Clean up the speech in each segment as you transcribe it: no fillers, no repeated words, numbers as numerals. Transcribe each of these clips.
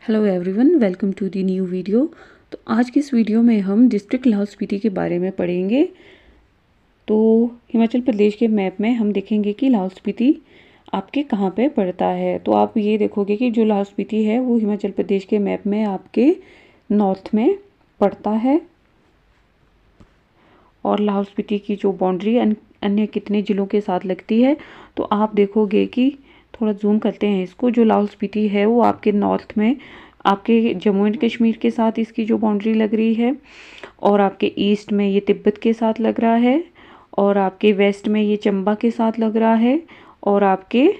Hello everyone, welcome to the new video. तो आज की इस वीडियो में हम डिस्ट्रिक्ट लाहौल स्पीति के बारे में पढ़ेंगे। तो हिमाचल प्रदेश के मैप में हम देखेंगे कि लाहौल स्पीति आपके कहाँ पे पड़ता है। तो आप ये देखोगे कि जो लाहौल स्पीति है वो हिमाचल प्रदेश के मैप में आपके नॉर्थ में पड़ता है। और लाहौल स्पीति की जो बाउंड्री अन्य कितने ज़िलों के साथ लगती है, तो आप देखोगे कि थोड़ा जूम करते हैं इसको। जो लाहौल स्पीति है वो आपके नॉर्थ में आपके जम्मू एंड कश्मीर के साथ इसकी जो बाउंड्री लग रही है, और आपके ईस्ट में ये तिब्बत के साथ लग रहा है, और आपके वेस्ट में ये चंबा के साथ लग रहा है, और आपके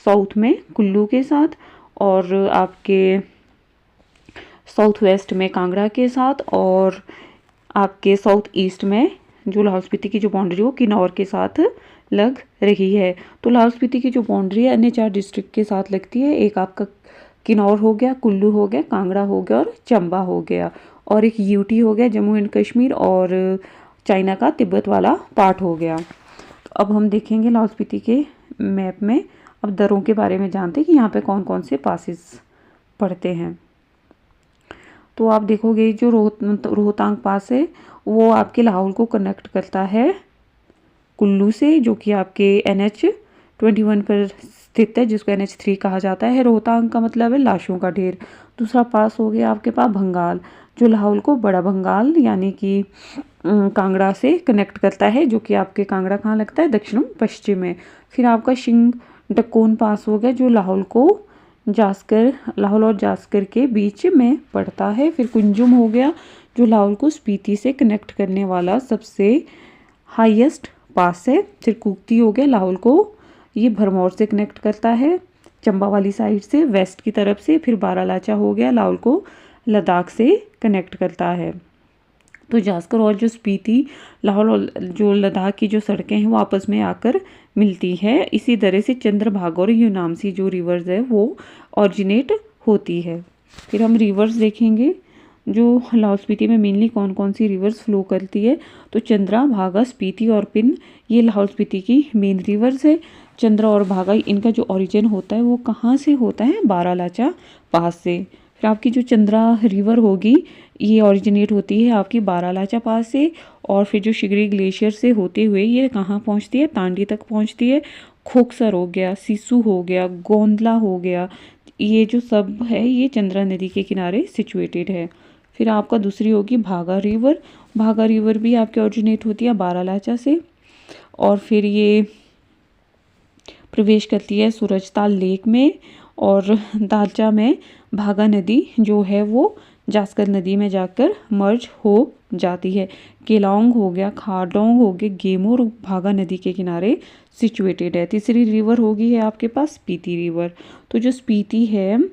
साउथ में कुल्लू के साथ, और आपके साउथ वेस्ट में कांगड़ा के साथ, और आपके साउथ ईस्ट में जो लाहौल स्पीति की जो बाउंड्री हो किन्नौर के साथ लग रही है। तो लाहौल स्पीति की जो बाउंड्री है अन्य 4 डिस्ट्रिक्ट के साथ लगती है। एक आपका किन्नौर हो गया, कुल्लू हो गया, कांगड़ा हो गया और चंबा हो गया, और एक यूटी हो गया जम्मू एंड कश्मीर, और चाइना का तिब्बत वाला पार्ट हो गया। तो अब हम देखेंगे लाहौल स्पीति के मैप में। अब दर्रों के बारे में जानते हैं कि यहाँ पे कौन कौन से पासेस पड़ते हैं। तो आप देखोगे जो रोहतांग पास है वो आपके लाहौल को कनेक्ट करता है कुल्लू से, जो कि आपके NH-21 पर स्थित है, जिसको NH-3 कहा जाता है। रोहतांग का मतलब है लाशों का ढेर। दूसरा पास हो गया आपके पास भंगाल, जो लाहौल को बड़ा भंगाल यानी कि कांगड़ा से कनेक्ट करता है, जो कि आपके कांगड़ा कहाँ लगता है, दक्षिण पश्चिम में। फिर आपका शिंग डकोन पास हो गया, जो लाहौल और जास्कर के बीच में पड़ता है। फिर कुंजुम हो गया, जो लाहौल को स्पीति से कनेक्ट करने वाला सबसे हाईएस्ट पास है। फिर कुक्ती हो गया, लाहौल को ये भरमौर से कनेक्ट करता है चंबा वाली साइड से वेस्ट की तरफ से। फिर बारालाचा हो गया, लाहौल को लद्दाख से कनेक्ट करता है। तो जास्कर और जो स्पीति, लाहौल और जो लद्दाख की जो सड़कें हैं वो आपस में आकर मिलती है। इसी तरह से चंद्रभागा और यूनामसी जो रिवर्स है वो ऑरिजिनेट होती है। फिर हम रिवर्स देखेंगे जो लाहौल स्पीति में मेनली कौन कौन सी रिवर्स फ्लो करती है। तो चंद्रा, भागा, स्पीति और पिन ये लाहौल स्पीति की मेन रिवर्स है। चंद्रा और भागा इनका जो ओरिजिन होता है वो कहाँ से होता है, बारालाचा पास से। फिर आपकी जो चंद्रा रिवर होगी ये ओरिजिनेट होती है आपकी बारालाचा पास से, और फिर जो शिगरी ग्लेशियर से होते हुए ये कहाँ पहुँचती है, तांडी तक पहुँचती है। खोखसर हो गया, सिसु हो गया, गोंदला हो गया, ये जो सब है ये चंद्रा नदी के किनारे सिचुएटेड है। फिर आपका दूसरी होगी भागा रिवर। भागा रिवर भी आपके ओरिजिनेट होती है बारालाचा से, और फिर ये प्रवेश करती है सूरजताल लेक में, और दालचा में भागा नदी जो है वो जास्कर नदी में जाकर मर्ज हो जाती है। केलांग हो गया, खारडोंग हो गया, गेमूर भागा नदी के किनारे सिचुएटेड है। तीसरी रिवर होगी है आपके पास स्पीति रिवर। तो जो स्पीति है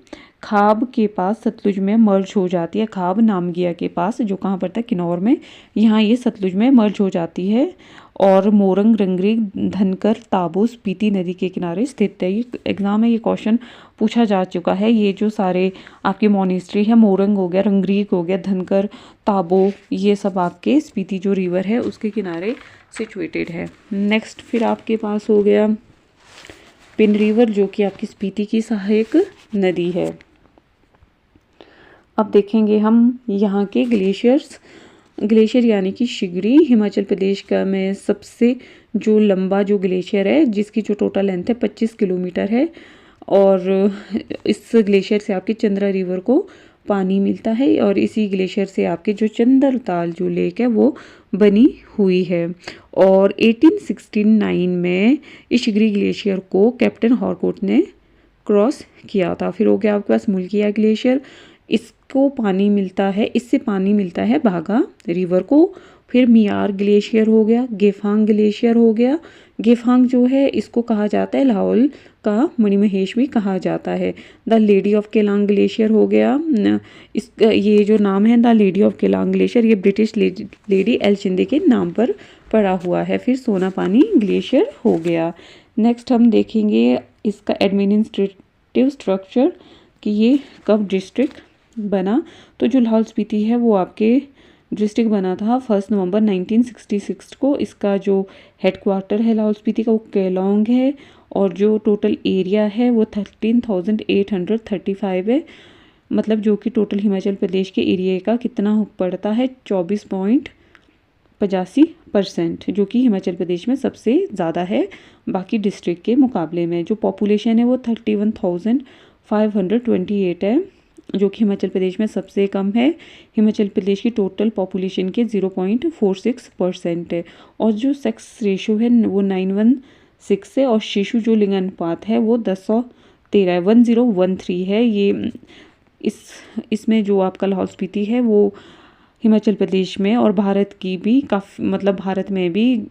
खाब के पास सतलुज में मर्ज हो जाती है। खाब नामगिया के पास, जो कहाँ पर था, किन्नौर में, यहाँ ये सतलुज में मर्ज हो जाती है। और मोरंग, रंगरी, धनकर, ताबो स्पीति नदी के किनारे स्थित है। ये एग्जाम में ये क्वेश्चन पूछा जा चुका है। ये जो सारे आपके मॉनेस्ट्री है, मोरंग हो गया, रंगरीक हो गया, धनकर, ताबो, ये सब आपके स्पीति जो रिवर है उसके किनारे सिचुएटेड है। नेक्स्ट फिर आपके पास हो गया पिन रिवर, जो कि आपकी स्पीति की सहायक नदी है। अब देखेंगे हम यहाँ के ग्लेशियर यानी कि शिगरी हिमाचल प्रदेश का में सबसे जो लंबा जो ग्लेशियर है, जिसकी जो टोटल लेंथ है 25 किलोमीटर है। और इस ग्लेशियर से आपके चंद्रा रिवर को पानी मिलता है, और इसी ग्लेशियर से आपके जो चंद्रताल जो लेक है वो बनी हुई है। और 1869 में इस शिगरी ग्लेशियर को कैप्टन हॉरकोट ने क्रॉस किया था। फिर हो गया आपके पास मुल्किया ग्लेशियर, इसको पानी मिलता है, इससे पानी मिलता है भागा रिवर को। फिर मियार ग्लेशियर हो गया, गेफांग ग्लेशियर हो गया। गेफांग जो है इसको कहा जाता है लाहौल का मणिमहेश भी कहा जाता है। The lady of Keylong glacier हो गया। ये जो नाम है the lady of Keylong glacier, ये ब्रिटिश लेडी एल शिंदे के नाम पर पड़ा हुआ है। फिर सोनापानी ग्लेशियर हो गया। नेक्स्ट हम देखेंगे इसका एडमिनिस्ट्रेटिव स्ट्रक्चर कि ये कब डिस्ट्रिक्ट बना। तो जो लाहौल स्पीति है वो आपके डिस्ट्रिक्ट बना था 1 नवंबर 1966 को। इसका जो हेडक्वार्टर है लाहौल स्पीति का वो केलोंग है, और जो टोटल एरिया है वो 13,835 है। मतलब जो कि टोटल हिमाचल प्रदेश के एरिया का कितना पड़ता है 24.85%, जो कि हिमाचल प्रदेश में सबसे ज़्यादा है बाकी डिस्ट्रिक्ट के मुकाबले में। जो पॉपुलेशन है वो 31,528 है, जो कि हिमाचल प्रदेश में सबसे कम है। हिमाचल प्रदेश की टोटल पॉपुलेशन के 0.46% है। और जो सेक्स रेशो है वो 916 है, और शिशु जो लिंग अनुपात है वो 1013 है, 1013 है। ये इसमें जो आपका लाहौल स्पीति है वो हिमाचल प्रदेश में और भारत की भी काफ़ी, मतलब भारत में भी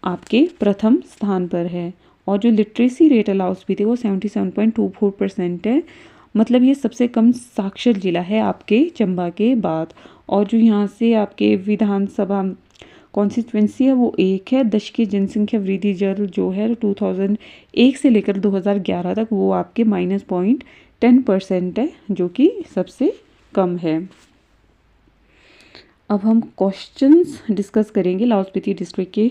आपके प्रथम स्थान पर है। और जो लिटरेसी रेट है लाहौल स्पीति वो 77.24% है, मतलब ये सबसे कम साक्षर जिला है आपके चंबा के बाद। और जो यहाँ से आपके विधानसभा कॉन्स्टिट्यूंसी है वो 1 है। दशकीय जनसंख्या वृद्धि दर जो है 2001 से लेकर 2011 तक वो आपके -0.10% है, जो कि सबसे कम है। अब हम क्वेश्चंस डिस्कस करेंगे लाहौल स्पीति डिस्ट्रिक्ट के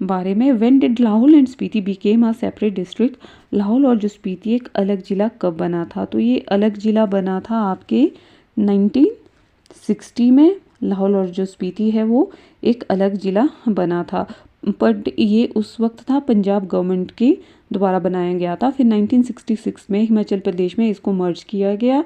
बारे में। When did Lahaul and Spiti became a separate district? Lahaul और जो स्पीति एक अलग जिला कब बना था? तो ये अलग जिला बना था आपके 1960 में। लाहौल और जो स्पीति है वो एक अलग जिला बना था, बट ये उस वक्त था पंजाब गवर्नमेंट के द्वारा बनाया गया था। फिर 1966 में हिमाचल प्रदेश में इसको मर्ज किया गया,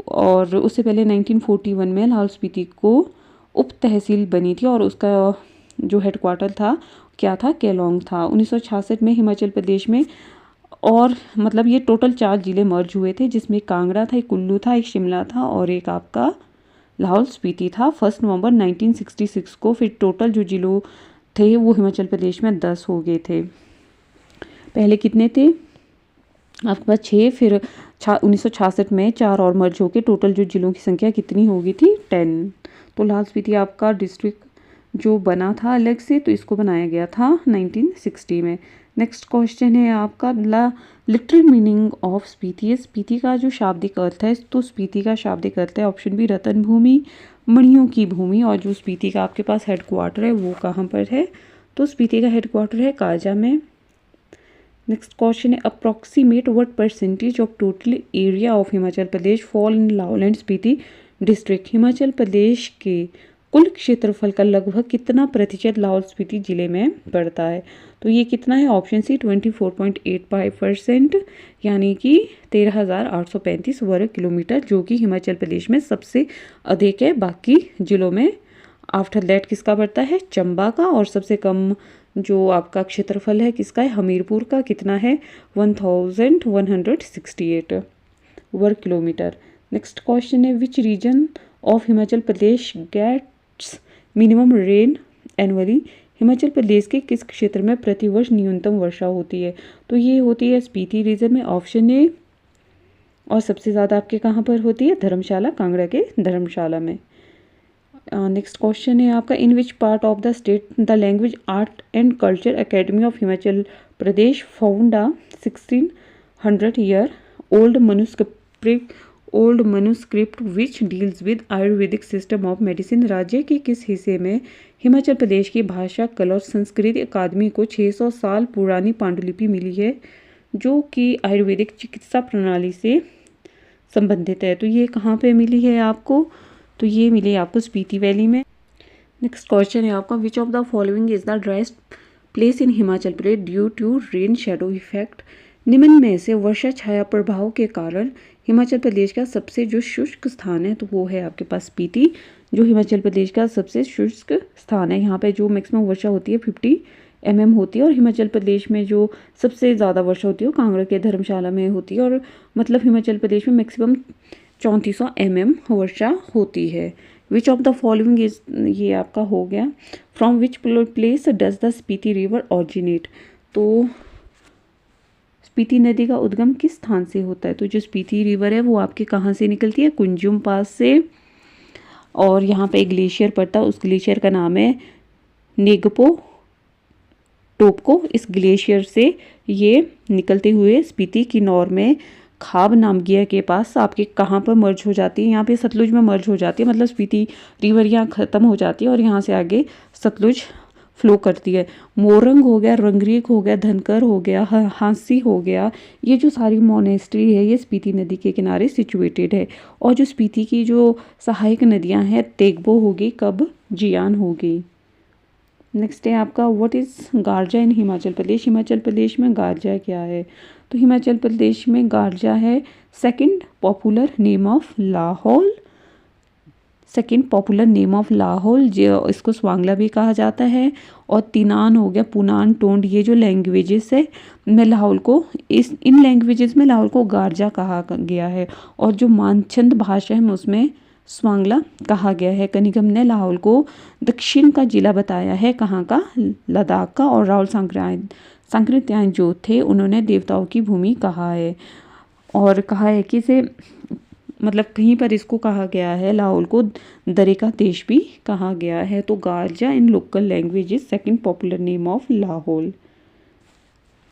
और उससे पहले 1941 में लाहौल स्पीति को उप तहसील बनी थी, और उसका जो हेडक्वार्टर था क्या था, केलोंग था। 1966 में हिमाचल प्रदेश में, और मतलब ये टोटल 4 जिले मर्ज हुए थे, जिसमें कांगड़ा था, एक कुल्लू था, एक शिमला था, और एक आपका लाहौल स्पीति था 1 नवंबर 1966 को। फिर टोटल जो जिलों थे वो हिमाचल प्रदेश में 10 हो गए थे। पहले कितने थे आपके पास 6, फिर 1966 में 4 और मर्ज होके टोटल जो जिलों की संख्या कितनी हो गई थी 10। तो लाहौल स्पीति आपका डिस्ट्रिक्ट जो बना था अलग से, तो इसको बनाया गया था 1960 में। नेक्स्ट क्वेश्चन है आपका literal meaning of Spiti. Spiti का जो शाब्दिक अर्थ है, तो स्पीति का शाब्दिक अर्थ है ऑप्शन बी रतन भूमि, मणियों की भूमि। और जो स्पीति का आपके पास हेडक्वार्टर है वो कहाँ पर है? तो स्पीति का हेडक्वार्टर है काजा में। नेक्स्ट क्वेश्चन है approximate what percentage of total area of Himachal Pradesh fall in Lahaul and Spiti district? Himachal Pradesh के कुल क्षेत्रफल का लगभग कितना प्रतिशत लाहौल स्पीति जिले में पड़ता है? तो ये कितना है? ऑप्शन सी 24.85%, यानी कि 13,835 वर्ग किलोमीटर, जो कि हिमाचल प्रदेश में सबसे अधिक है। बाकी जिलों में आफ्टर दैट किसका पड़ता है? चंबा का। और सबसे कम जो आपका क्षेत्रफल है किसका है? हमीरपुर का। कितना है? 1168 वर्ग किलोमीटर। नेक्स्ट क्वेश्चन है which region of Himachal Pradesh gets minimum rain annually? Himachal Pradesh के किस क्षेत्र में प्रतिवर्ष न्यूनतम वर्षा होती है? तो ये होती है स्पीति रीजन में, ऑप्शन ए। और सबसे ज़्यादा आपके कहाँ पर होती है? धर्मशाला, कांगड़ा के धर्मशाला में। नेक्स्ट क्वेश्चन है आपका in which part of the state the language art and culture academy of Himachal Pradesh found a 1600 year old manuscript which deals with Ayurvedic system of medicine? राज्य के किस हिस्से में हिमाचल प्रदेश की भाषा, कला और संस्कृति अकादमी को 600 साल पुरानी पांडुलिपि मिली है, जो कि आयुर्वेदिक चिकित्सा प्रणाली से संबंधित है? तो ये कहाँ पे मिली है आपको? तो ये मिली आपको स्पीति वैली में। नेक्स्ट क्वेश्चन है आपका which of the following is the driest place in Himachal Pradesh due to rain shadow effect? निम्न में से वर्षा छाया प्रभाव के कारण हिमाचल प्रदेश का सबसे जो शुष्क स्थान है, तो वो है आपके पास स्पीति, जो हिमाचल प्रदेश का सबसे शुष्क स्थान है। यहाँ पे जो मैक्सिमम वर्षा होती है 50 mm होती है, और हिमाचल प्रदेश में जो सबसे ज़्यादा वर्षा होती है वो कांगड़ा के धर्मशाला में होती है, और मतलब हिमाचल प्रदेश में मैक्सिमम 3400 mm वर्षा होती है। विच ऑफ द फॉलोइंग इज, ये आपका हो गया। From which place does the Spiti river originate? तो स्पीति नदी का उद्गम किस स्थान से होता है? तो जो स्पीति रिवर है वो आपके कहाँ से निकलती है? कुंजुम पास से। और यहाँ पे एक ग्लेशियर पड़ता है, उस ग्लेशियर का नाम है नेगपो टोपको। इस ग्लेशियर से ये निकलते हुए स्पीति किन्नौर में खाब नामगिया के पास आपके कहाँ पर मर्ज हो जाती है? यहाँ पे सतलुज में मर्ज हो जाती है, मतलब स्पीति रिवर यहाँ ख़त्म हो जाती है और यहाँ से आगे सतलुज फ्लो करती है। मोरंग हो गया, रंगरीक हो गया, धनकर हो गया, हांसी हो गया, ये जो सारी मोनेस्ट्री है ये स्पीति नदी के किनारे सिचुएटेड है। और जो स्पीति की जो सहायक नदियां हैं, तेगबो होगी, कब जियान होगी। नेक्स्ट है आपका व्हाट इज़ गारजा इन हिमाचल प्रदेश। हिमाचल प्रदेश में गारजा क्या है? तो हिमाचल प्रदेश में गारजा है second popular name of Lahaul. Second popular name of Lahaul, जो इसको स्वांगला भी कहा जाता है। और तिनान हो गया, पुनान, टोंड, ये जो लैंग्वेजेस है में लाहौल को इन लैंग्वेजेस में लाहौल को गारजा कहा गया है। और जो मानचंद भाषा है उसमें स्वांगला कहा गया है। कनिगम ने लाहौल को दक्षिण का जिला बताया है, कहाँ का? लद्दाख का। और राहुल सांकृत्यायन जो थे उन्होंने देवताओं की भूमि कहा है। और कहा है कि इसे मतलब कहीं पर इसको कहा गया है, लाहौल को दरे का देश भी कहा गया है। तो Garza in local languages second popular name of Lahaul.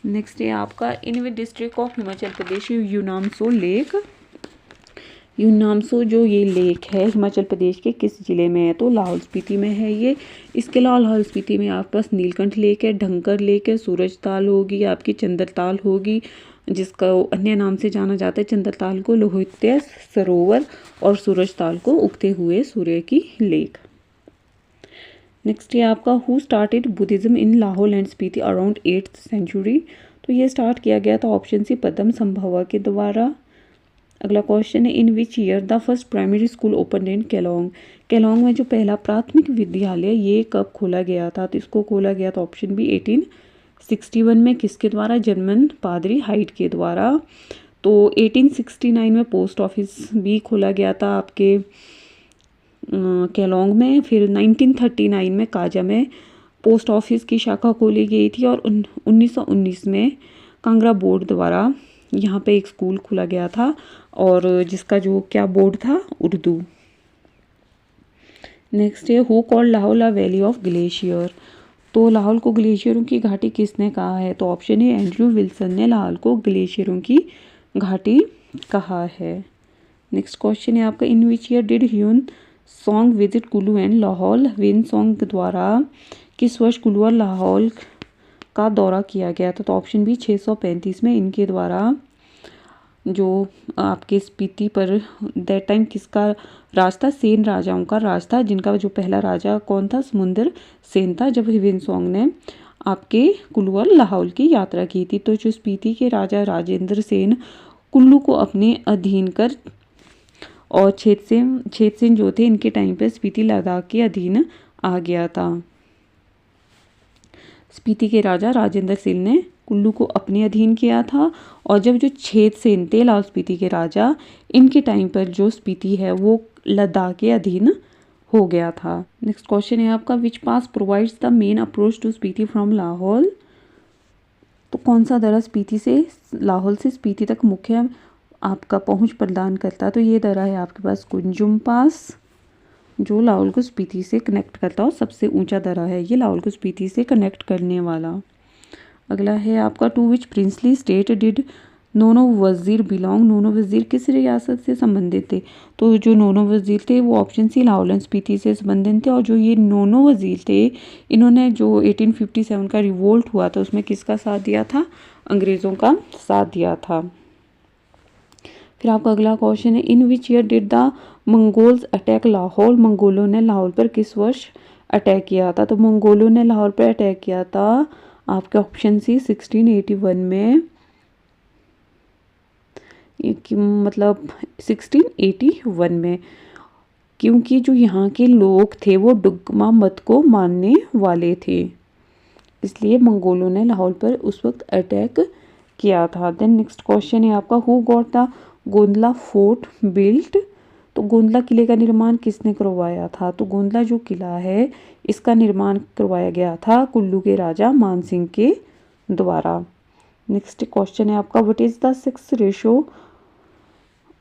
Next है आपका in which district of Himachal Pradesh Yunamtso lake. Yunamtso जो ये लेक है हिमाचल प्रदेश के किस ज़िले में है? तो लाहौल स्पीति में है ये। इसके अलावा लाहौल स्पीति में आपके पास नीलकंठ लेक है, ढंकर लेक है, सूरजताल होगी, आपकी चंद्रताल होगी, जिसका अन्य नाम से जाना जाता है। चंद्रताल को लोहित्य सरोवर और सूरजताल को उगते हुए सूर्य की लेक। नेक्स्ट है आपका who started Buddhism in Lahaul and Spiti around 8th century. तो ये स्टार्ट किया गया था ऑप्शन सी पद्म संभवा के द्वारा। अगला क्वेश्चन है in which year the first primary school open in Keylong. Keylong में जो पहला प्राथमिक विद्यालय ये कब खोला गया था? तो इसको खोला गया था ऑप्शन बी 1861 में। किसके द्वारा? जर्मन पादरी हाइट के द्वारा। तो 1869 में पोस्ट ऑफिस भी खोला गया था आपके केलोंग में। फिर 1939 में काजा में पोस्ट ऑफिस की शाखा खोली गई थी। और 1919 में कांगड़ा बोर्ड द्वारा यहाँ पे एक स्कूल खोला गया था, और जिसका जो क्या बोर्ड था? उर्दू। नेक्स्ट है who called Lahaul a valley of glacier. तो लाहौल को ग्लेशियरों की घाटी किसने कहा है? तो ऑप्शन है एंड्रयू विल्सन ने लाहौल को ग्लेशियरों की घाटी कहा है। नेक्स्ट क्वेश्चन है आपका in which year did Hiuen Tsang visit Kullu and Lahaul. Hiuen Tsang द्वारा किस वर्ष कुल्लू और लाहौल का दौरा किया गया था? तो ऑप्शन बी 635 में इनके द्वारा। जो आपके स्पीति पर दैट टाइम किसका राज था? सेन राजाओं का राज था, जिनका जो पहला राजा कौन था? समुंदर सेन था, जब ह्यूनसोंग ने आपके कुल्लू और लाहौल की यात्रा की थी। तो जो स्पीति के राजा राजेंद्र सेन कुल्लू को अपने अधीन कर और छेदसेन जो थे इनके टाइम पर स्पीति लद्दाख के अधीन आ गया था। स्पीति के राजा राजेंद्र सेन ने कुल्लू को अपने अधीन किया था, और जब जो छेदसेन थे लाहौल स्पीति के राजा, इनके टाइम पर जो स्पीति है वो लद्दाख के अधीन हो गया था। नेक्स्ट क्वेश्चन है आपका which pass provides the main approach to Spiti from Lahaul. तो कौन सा दर्रा स्पीति से लाहौल से स्पीति तक मुख्य आपका पहुंच प्रदान करता है? तो ये दर्रा है आपके पास कुंजुम पास, जो लाहौल को स्पीति से कनेक्ट करता है और सबसे ऊंचा दर्रा है ये लाहौल को स्पीति से कनेक्ट करने वाला। अगला है आपका to which princely state did Nono Wazir belong. नोनो वजीर किस रियासत से संबंधित थे? तो जो नोनो वजीर थे वो option C Lahaul and Spiti से संबंधित थे। और जो ये नोनो वजीर थे इन्होंने जो 1857 का रिवोल्ट हुआ था उसमें किसका साथ दिया था? अंग्रेज़ों का साथ दिया था। फिर आपका अगला क्वेश्चन है in which year did the Mongols attack Lahaul. मंगोलों ने लाहौल पर किस वर्ष अटैक किया था? तो मंगोलों ने लाहौल पर अटैक किया था आपके ऑप्शन सी 1681 में, मतलब 1681 में, क्योंकि जो यहाँ के लोग थे वो डुग्मा मत को मानने वाले थे, इसलिए मंगोलों ने लाहौल पर उस वक्त अटैक किया था। देन नेक्स्ट क्वेश्चन है आपका who got the Gondla fort built. तो गोंदला किले का निर्माण किसने करवाया था? तो गोंदला जो किला है इसका निर्माण करवाया गया था कुल्लू के राजा मानसिंह के द्वारा। नेक्स्ट क्वेश्चन है आपका what is the sex ratio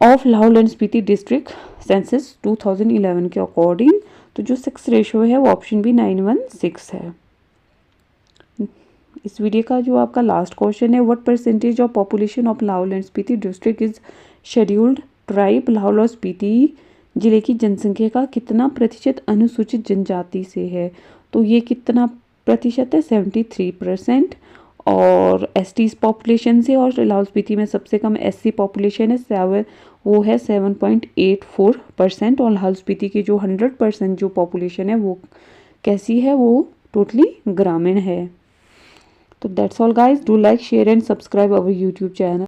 of Lahaul and Spiti district census 2011 के अकॉर्डिंग। तो जो सेक्स रेशो है वो ऑप्शन बी 916 है। इस वीडियो का जो आपका लास्ट क्वेश्चन है what percentage of population of Lahaul and Spiti district is scheduled tribe. Lahaul और स्पीति जिले की जनसंख्या का कितना प्रतिशत अनुसूचित जनजाति से है? तो ये कितना प्रतिशत है 73%। और एसटीज पॉपुलेशन से, और लाहौल स्पीति में सबसे कम एससी पॉपुलेशन है वो है 7.84%। और लाहौल स्पीति की जो 100% जो पॉपुलेशन है वो कैसी है, वो टोटली ग्रामीण है। तो that's all guys, do like share and subscribe our YouTube channel.